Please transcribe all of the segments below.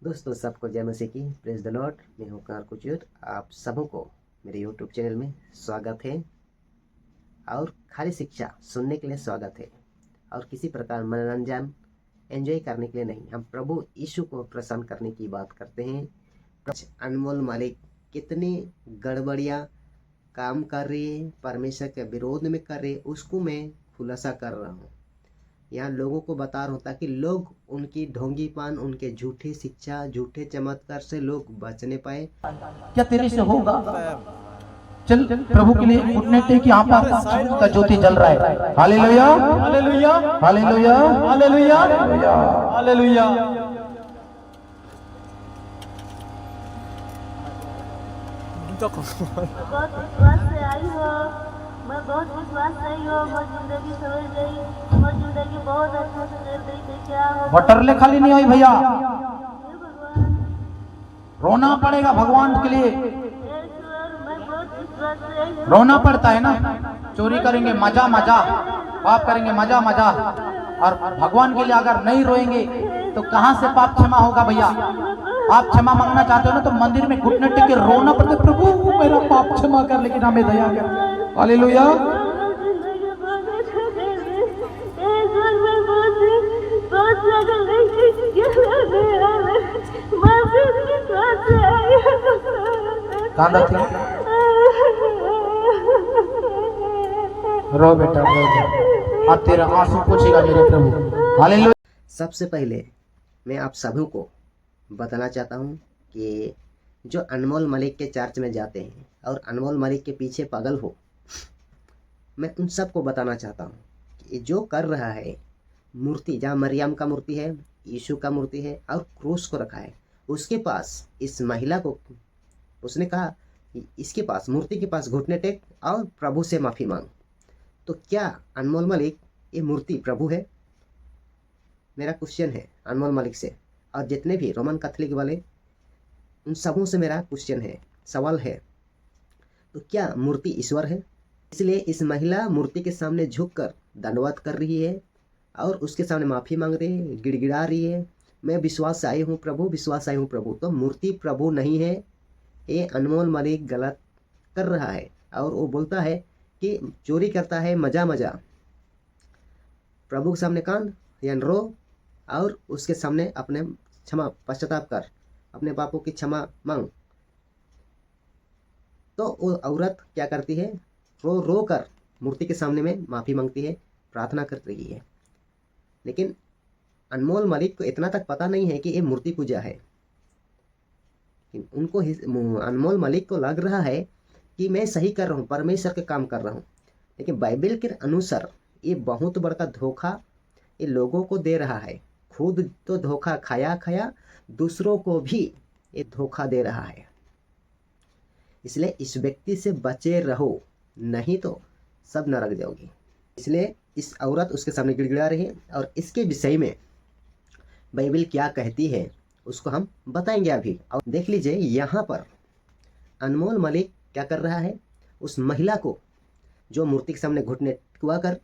दोस्तों सबको जय मसीह की, प्रेज द लॉर्ड। मैं हूँ कार कुचूर। आप सबों को मेरे यूट्यूब चैनल में स्वागत है और खाली शिक्षा सुनने के लिए स्वागत है और किसी प्रकार मनोरंजन एंजॉय करने के लिए नहीं। हम प्रभु यीशु को प्रसन्न करने की बात करते हैं। अनमोल मालिक कितनी गड़बड़ियाँ काम कर रही है, परमेश्वर के विरोध में कर रही है, उसको मैं खुलासा कर रहा हूँ। यहाँ लोगों को बता रहा होता कि लोग उनकी ढोंगीपन, उनके झूठी शिक्षा, झूठे चमत्कार से लोग बचने पाए। क्या तेरे से होगा? चल प्रभु के लिए घुटने टेक, यहाँ पर का ज्योति जल रहा है। Hallelujah hallelujah hallelujah hallelujah hallelujah. बहुत विश्वास से आई हो, मैं बहुत विश्वास से आई हो। मैं जिंदगी समझ गई, मैं जिंदगी बहुत अच्छा से कर गई थी। क्या हो बटरले खाली नहीं हुई भैया, हे भगवान, रोना पड़ेगा भगवान के लिए। हे ईश्वर, मैं बहुत विश्वास से आई हूँ। रोना पड़ता है ना, चोरी करेंगे मजा मजा, पाप करेंगे मजा मजा, और भगवान के लिए अगर नहीं रोएंगे तो कहाँ से पाप क्षमा होगा भैया? आप क्षमा मांगना चाहते हो ना तो मंदिर में घुटने टेक के रोना पड़ता है, प्रभु मेरा पाप क्षमा कर, लेकिन हमें दया कर। हालेलुया। जिंदगी बहुत अच्छा कर गई। हे ईश्वर, मैं बहुत स्ट्रगल नहीं मैं फिर विश्वास से आई हूँ। कांदा थी, रो बेटा रो, और तेरा आंसू पोछेगा मेरे प्रभु। हालेलुया। सबसे पहले मैं आप सभी को बताना चाहता हूँ कि जो अनमोल मलिक के चर्च में जाते हैं और अनमोल मलिक के पीछे पागल हो, मैं उन सबको बताना चाहता हूँ कि जो कर रहा है मूर्ति, जहाँ मरियम का मूर्ति है, यीशु का मूर्ति है और क्रूस को रखा है, उसके पास इस महिला को उसने कहा कि इसके पास, मूर्ति के पास घुटने टेक और प्रभु से माफ़ी मांग। तो क्या अनमोल मलिक ये मूर्ति प्रभु है? मेरा क्वेश्चन है अनमोल मलिक से और जितने भी रोमन कैथोलिक वाले, उन सबों से मेरा क्वेश्चन है, सवाल है, तो क्या मूर्ति ईश्वर है? इसलिए इस महिला मूर्ति के सामने झुककर दंडवत कर रही है और उसके सामने माफ़ी मांग रही है, गिड़गिड़ा रही है, मैं विश्वास से आई हूँ प्रभु, विश्वास से आई हूँ प्रभु। तो मूर्ति प्रभु नहीं है, ये अनमोल मलिक गलत कर रहा है और वो बोलता है कि चोरी करता है मजा मजा। प्रभु के सामने कान या रो और उसके सामने अपने क्षमा पश्चाताप कर, अपने पापों की क्षमा मांग। तो वो औरत क्या करती है? रो रो कर मूर्ति के सामने में माफ़ी मांगती है, प्रार्थना कर रही है। लेकिन अनमोल मलिक को इतना तक पता नहीं है कि ये मूर्ति पूजा है। उनको अनमोल मलिक को लग रहा है कि मैं सही कर रहा हूँ, परमेश्वर के काम कर रहा हूँ। लेकिन बाइबल के अनुसार ये बहुत बड़ा धोखा ये लोगों को दे रहा है। खुद तो धोखा खाया खाया, दूसरों को भी ये धोखा दे रहा है। इसलिए इस व्यक्ति से बचे रहो, नहीं तो सब नरक जाओगी। इसलिए इस औरत उसके सामने गिड़गिड़ा रही है और इसके विषय में बाइबल क्या कहती है उसको हम बताएंगे अभी। और देख लीजिए यहाँ पर अनमोल मलिक क्या कर रहा है? उस महिला को जो मूर्ति के सामने घुटने टेकवा कर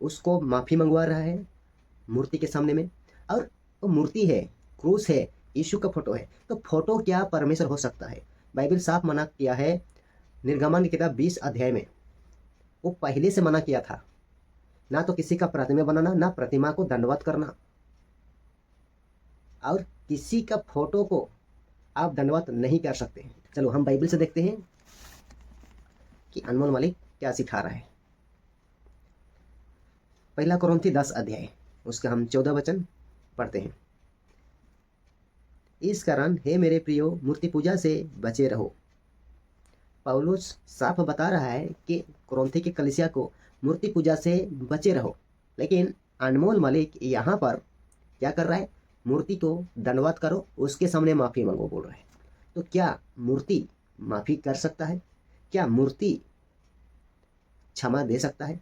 उसको माफ़ी मंगवा रहा है मूर्ति के सामने में। और वो मूर्ति है, क्रूस है, यीशु का फोटो है। तो फोटो क्या परमेश्वर हो सकता है? बाइबल साफ मना किया है, निर्गमन की किताब 20 अध्याय में वो पहले से मना किया था, ना तो किसी का प्रतिमा बनाना, ना प्रतिमा को दंडवत करना, और किसी का फोटो को आप दंडवत नहीं कर सकते। चलो हम बाइबल से देखते हैं कि अनमोल मलिक क्या सिखा रहा है। पहला कुरिन्थी 10 अध्याय, उसका हम 14 वचन पढ़ते हैं। इस कारण हे मेरे प्रियो, मूर्ति पूजा से बचे रहो। पौलुस साफ बता रहा है कि कुरिन्थी की कलीसिया को मूर्ति पूजा से बचे रहो। लेकिन अनमोल मलिक यहाँ पर क्या कर रहा है? मूर्ति को दंडवत करो, उसके सामने माफ़ी मांगो बोल रहा है। तो क्या मूर्ति माफ़ी कर सकता है? क्या मूर्ति क्षमा दे सकता है?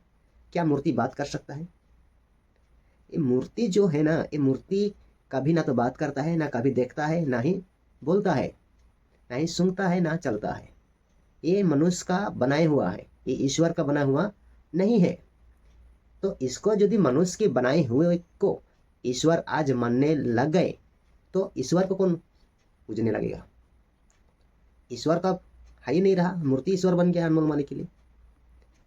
क्या मूर्ति बात कर सकता है? ये मूर्ति जो है ना, ये मूर्ति कभी ना तो बात करता है, ना कभी देखता है, ना ही बोलता है, ना ही सुनता है, ना चलता है। ये मनुष्य का बनाया हुआ है, ये ईश्वर का बना हुआ नहीं है। तो इसको यदि मनुष्य के बनाए हुए को ईश्वर आज मानने लग गए तो ईश्वर को कौन पूजने लगेगा? ईश्वर का है ही नहीं रहा, मूर्ति ईश्वर बन गया अनमोल मालिक के लिए।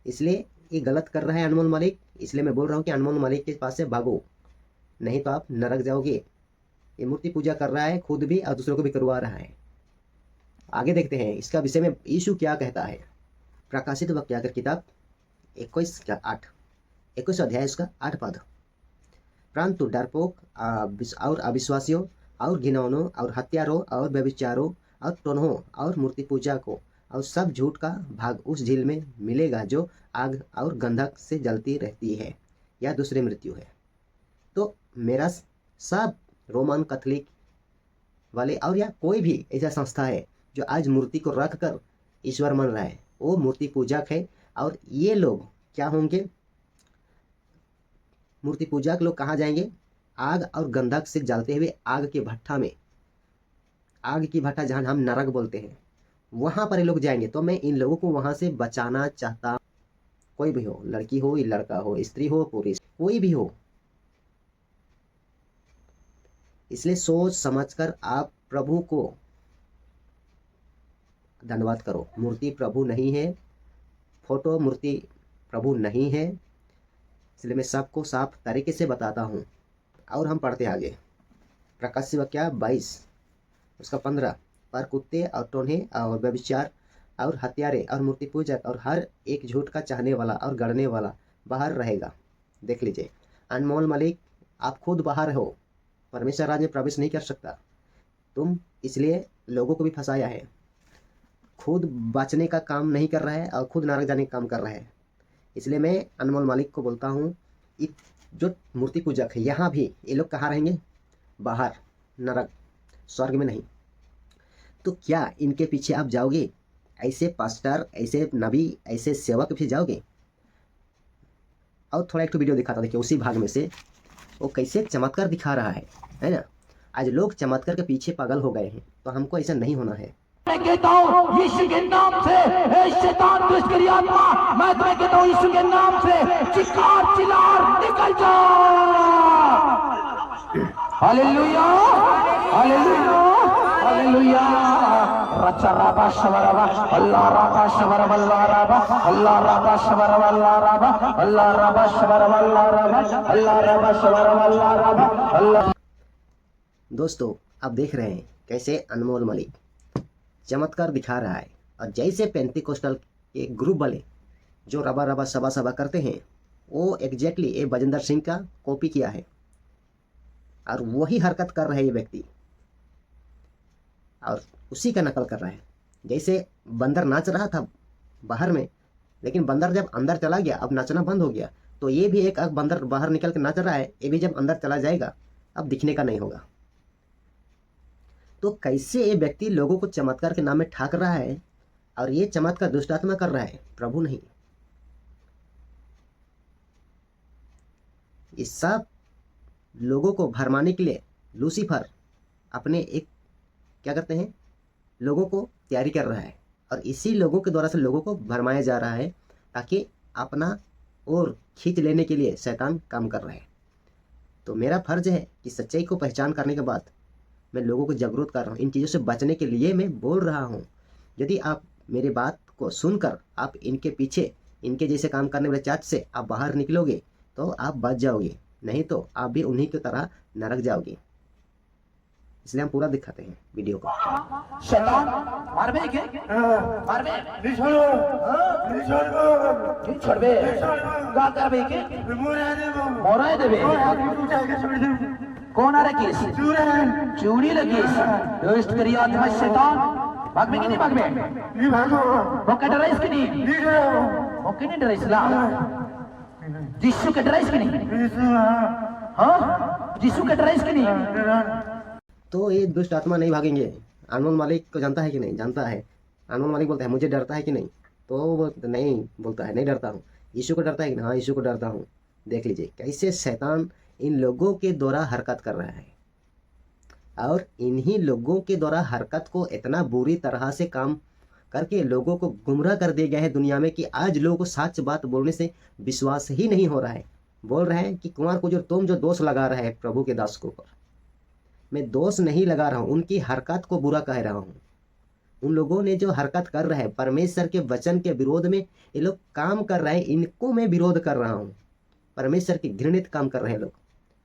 इसलिए ये गलत कर रहा है अनमोल मालिक। इसलिए मैं बोल रहा हूँ कि अनमोल मालिक के पास से भागो, नहीं तो आप नरक जाओगे। ये मूर्ति पूजा कर रहा है खुद भी और दूसरों को भी करवा रहा है। आगे देखते हैं इसका विषय में यीशु क्या कहता है। प्रकाशित वाक्याकर किताब 21 अध्याय उसका 8 पद। परंतु डरपोक और अविश्वासियों और घिनौनों और हत्यारों और व्यभिचारों और टोन्हों और मूर्ति पूजा को और सब झूठ का भाग उस झील में मिलेगा जो आग और गंधक से जलती रहती है, या दूसरी मृत्यु है। तो मेरा सब रोमन कैथोलिक वाले और या कोई भी ऐसा संस्था है जो आज मूर्ति को रख कर ईश्वर मान रहा है, वो मूर्ति पूजक है। और ये लोग क्या होंगे? मूर्ति पूजक लोग कहाँ जाएंगे? आग और गंधक से जलते हुए आग के भट्ठा में, आग की भट्ठा जहाँ हम नरक बोलते हैं, वहाँ पर ये लोग जाएंगे। तो मैं इन लोगों को वहाँ से बचाना चाहता, कोई भी हो, लड़की हो या लड़का हो, स्त्री हो पुरुष, कोई भी हो। इसलिए सोच समझकर आप प्रभु को धन्यवाद करो। मूर्ति प्रभु नहीं है, फोटो मूर्ति प्रभु नहीं है। इसलिए मैं सबको साफ तरीके से बताता हूँ। और हम पढ़ते आगे प्रकाशित वाक्य 22 उसका 15। पर कुत्ते और टोन्हे और व्यभिचार और हत्यारे और मूर्ति पूजक और हर एक झूठ का चाहने वाला और गढ़ने वाला बाहर रहेगा। देख लीजिए अनमोल मालिक, आप खुद बाहर हो, परमेश्वर राज्य में प्रवेश नहीं कर सकता तुम, इसलिए लोगों को भी फंसाया है। खुद बचने का काम नहीं कर रहा है और खुद नरक जाने का काम कर रहा है। इसलिए मैं अनमोल मालिक को बोलता हूँ, जो मूर्ति पूजक है यहाँ भी ये लोग कहाँ रहेंगे? बाहर, नरक, स्वर्ग में नहीं। तो क्या इनके पीछे आप जाओगे? ऐसे पास्टर, ऐसे नबी, ऐसे सेवक पीछे जाओगे? और थोड़ा एक वीडियो दिखाता, देखिए उसी भाग में से वो कैसे चमत्कार दिखा रहा है ना। आज लोग चमत्कार के पीछे पागल हो गए हैं, तो हमको ऐसा नहीं होना है। मैं कहता हूँ यीशु के नाम से, हे शैतान दुष्ट आत्मा, मैं तुम्हें कहता हूँ यीशु के नाम से चिल्लार चिल्लार निकल जा। Hallelujah, hallelujah, hallelujah. रचा राबा शवरवा अल्लाह राबा शवरवा अल्लाह राबा अल्लाह राबा शवरवा अल्लाह राबा अल्लाह राबा शवरवा अल्लाह राबा अल्लाह राबा शवरवा अल्लाह राबा अल्लाह। दोस्तों आप देख रहे हैं कैसे अनमोल मालिक चमत्कार दिखा रहा है। और जैसे पेंटिकोस्टल के ग्रुप वाले जो रबा रबा सबा सबा करते हैं, वो एग्जैक्टली ये बजेंद्र सिंह का कॉपी किया है और वही हरकत कर रहे हैं ये व्यक्ति, और उसी का नकल कर रहा है। जैसे बंदर नाच रहा था बाहर में, लेकिन बंदर जब अंदर चला गया, अब नाचना बंद हो गया। तो ये भी एक बंदर बाहर निकल के नाच रहा है, ये भी जब अंदर चला जाएगा अब दिखने का नहीं होगा। तो कैसे ये व्यक्ति लोगों को चमत्कार के नाम में ठाक रहा है, और ये चमत्कार दुष्ट आत्मा कर रहा है, प्रभु नहीं। इस सब लोगों को भरमाने के लिए लूसीफर अपने एक क्या करते हैं, लोगों को तैयारी कर रहा है, और इसी लोगों के द्वारा से लोगों को भरमाया जा रहा है, ताकि अपना और खींच लेने के लिए शैतान काम कर रहा है। तो मेरा फर्ज है कि सच्चाई को पहचान करने के बाद मैं लोगों को जागरूक कर रहा हूँ। इन चीज़ों से बचने के लिए मैं बोल रहा हूँ। यदि आप मेरी बात को सुनकर आप इनके पीछे, इनके जैसे काम करने वाले चार्ज से आप बाहर निकलोगे तो आप बच जाओगे, नहीं तो आप भी उन्हीं की तरह नरक जाओगे। इसलिए हम पूरा दिखाते हैं वीडियो को। शैतान मारबे के मारबे नहीं छोड़बे का करबे के मोरा देबे। कौन आ रहा किस चूड़ी लगी दोस्त करी आत्मा शैतान भाग में कि नहीं भाग में नहीं भागो वो का डराइस कि नहीं वो कि नहीं डराइस ला यीशु का डराइस कि नहीं हाँ यीशु का डराइस कि नहीं। तो ये दुष्ट आत्मा नहीं भागेंगे। अनमोल मालिक को जानता है कि नहीं? जानता है। अनमोल मालिक बोलता है मुझे डरता है कि नहीं? तो वो नहीं बोलता है नहीं डरता हूँ। यीशु को डरता है कि नहीं? हाँ यीशु को डरता हूँ। देख लीजिए कैसे शैतान इन लोगों के द्वारा हरकत कर रहा है, और इन्हीं लोगों के द्वारा हरकत को इतना बुरी तरह से काम करके लोगों को गुमराह कर दिया गया है दुनिया में, कि आज लोगों को सच बात बोलने से विश्वास ही नहीं हो रहा है। बोल रहे हैं कि कुमार को जो तुम जो दोष लगा रहा है प्रभु के दास के ऊपर, मैं दोष नहीं लगा रहा हूँ, उनकी हरकत को बुरा कह रहा हूँ। उन लोगों ने जो हरकत कर रहे हैं परमेश्वर के वचन के विरोध में ये लोग काम कर रहे हैं, इनको मैं विरोध कर रहा हूँ। परमेश्वर की घृणित काम कर रहे हैं लोग,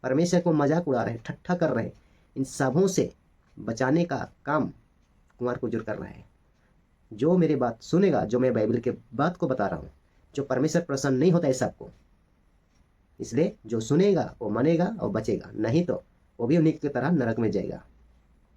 परमेश्वर को मजाक उड़ा रहे हैं, ठट्ठा कर रहे हैं। इन सबों से बचाने का काम कुमार कुजूर कर रहा है। जो मेरी बात सुनेगा, जो मैं बाइबल के बात को बता रहा हूँ, जो परमेश्वर प्रसन्न नहीं होता है सबको, इसलिए जो सुनेगा वो मानेगा और बचेगा, नहीं तो वो भी उन्हीं की तरह नरक में जाएगा।